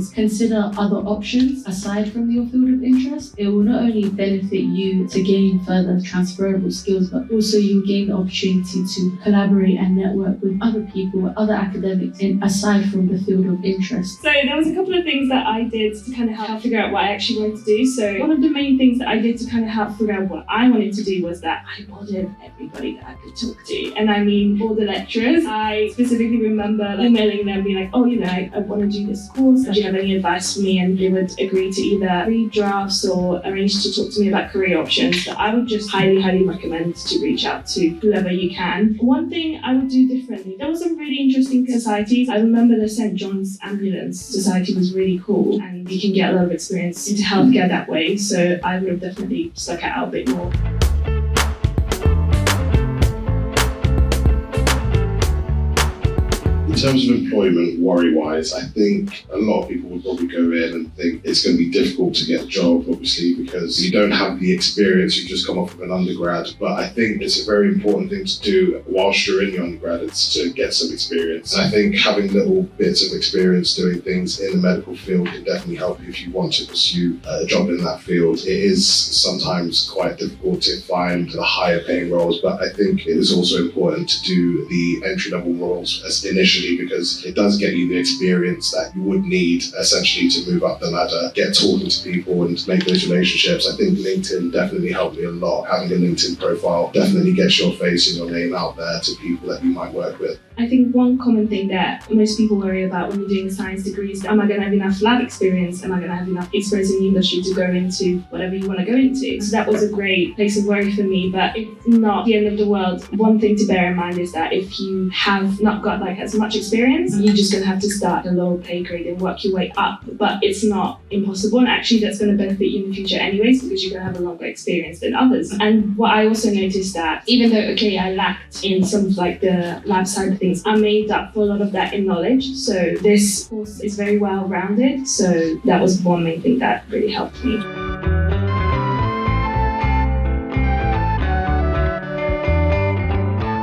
is consider other options aside from your field of interest. It will not only benefit you to gain further transferable skills, but also you'll gain the opportunity to collaborate and network with other people, other academics, aside from the field of interest. So there was a couple of things that I did to kind of help figure out what I actually wanted to do. So one of the main things that I did to kind of help figure out what I wanted to do was that I bothered everybody that I could talk to. And I mean all the lecturers. I specifically remember emailing them, being like, oh, I want to do this course. Do you have any advice for me? And they would agree to either read drafts or arrange to talk to me about career options. So I would just highly, highly recommend to reach out to whoever you can. One thing I would do differently, there was some really interesting societies. I remember the St. John's Ambulance Society was really cool, and you can get a lot of experience into healthcare that way. So I would have definitely stuck it out a bit more. In terms of employment, worry-wise, I think a lot of people would probably go in and think it's going to be difficult to get a job, obviously, because you don't have the experience, you've just come off of an undergrad. But I think it's a very important thing to do whilst you're in your undergrad, is to get some experience. And I think having little bits of experience doing things in the medical field can definitely help you if you want to pursue a job in that field. It is sometimes quite difficult to find the higher paying roles, but I think it is also important to do the entry-level roles as initially, because it does get you the experience that you would need essentially to move up the ladder, get talking to people and make those relationships. I think LinkedIn definitely helped me a lot. Having a LinkedIn profile definitely gets your face and your name out there to people that you might work with. I think one common thing that most people worry about when you're doing a science degree is, am I going to have enough lab experience? Am I going to have enough experience in the industry to go into whatever you want to go into? So that was a great place of worry for me, but it's not the end of the world. One thing to bear in mind is that if you have not got as much experience, you're just going to have to start at a lower pay grade and work your way up. But it's not impossible, and actually that's going to benefit you in the future anyways, because you're going to have a longer experience than others. And what I also noticed that even though, I lacked in some of the lab side of things, I made up for a lot of that in knowledge. So this course is very well rounded. So that was one main thing that really helped me.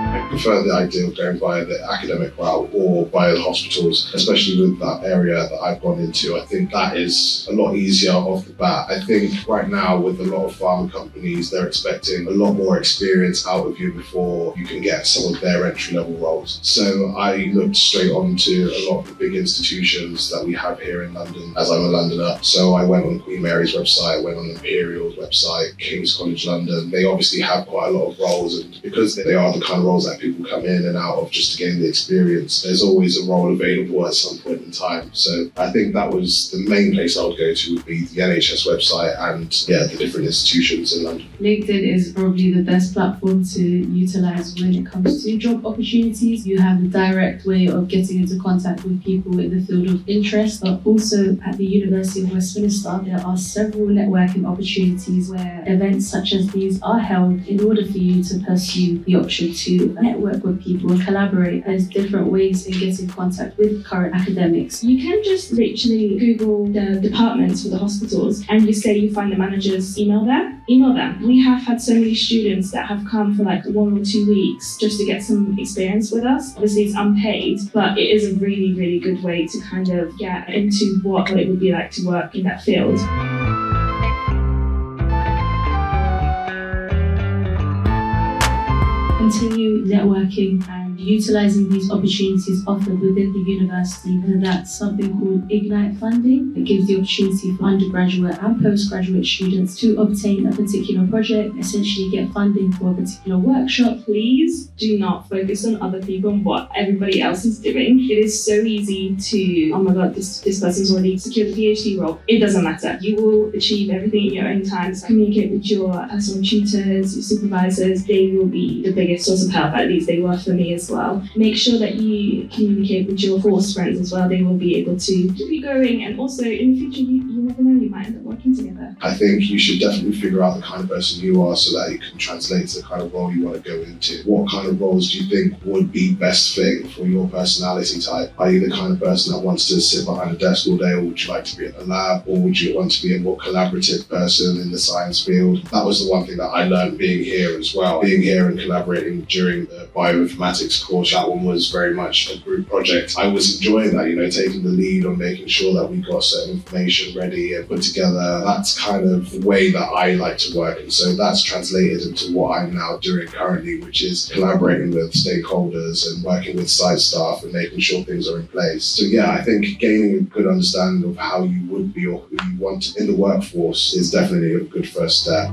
I prefer the idea of going via the academic route or via the hospitals, especially with that area that I've gone into. I think that is a lot easier off the bat. I think right now with a lot of pharma companies, they're expecting a lot more experience out of you before you can get some of their entry-level roles. So I looked straight onto a lot of the big institutions that we have here in London, as I'm a Londoner. So I went on Queen Mary's website, went on Imperial's website, King's College London. They obviously have quite a lot of roles, and because they are the kind of roles that people come in and out of just to gain the experience, there's always a role available at some point in time. So I think that was the main place I would go to, would be the NHS website and the different institutions in London. LinkedIn is probably the best platform to utilize when it comes to job opportunities. You have a direct way of getting into contact with people in the field of interest, but also at the University of Westminster, there are several networking opportunities where events such as these are held in order for you to pursue the option to network with people and collaborate. There's different ways in getting in contact with current academics. You can just literally Google the departments for the hospitals, and you say you find the manager's email there. Email them. We have had so many students that have come for 1 or 2 weeks just to get some experience with us. Obviously it's unpaid, but it is a really, really good way to kind of get into what it would be like to work in that field. Continue networking and utilizing these opportunities offered within the university, whether that's something called Ignite funding. It gives the opportunity for undergraduate and postgraduate students to obtain a particular project, essentially get funding for a particular workshop. Please do not focus on other people and what everybody else is doing. It is so easy to, oh my God, this person's already secured a PhD role. It doesn't matter. You will achieve everything in your own time. So communicate with your personal tutors, your supervisors. They will be the biggest source of help, at least they were for me as well. Make sure that you communicate with your course friends as well. They will be able to keep you going, and also in the future, you never know, you might end up working together. Okay. I think you should definitely figure out the kind of person you are so that you can translate to the kind of role you want to go into. What kind of roles do you think would be best fit for your personality type? Are you the kind of person that wants to sit behind a desk all day, or would you like to be in a lab, or would you want to be a more collaborative person in the science field? That was the one thing that I learned being here as well. Being here and collaborating during the bioinformatics course, that one was very much a group project. I was enjoying that, taking the lead on making sure that we got certain information ready and put together. That's kind of the way that I like to work. And so that's translated into what I'm now doing currently, which is collaborating with stakeholders and working with site staff and making sure things are in place. So yeah, I think gaining a good understanding of how you would be or who you want in the workforce is definitely a good first step.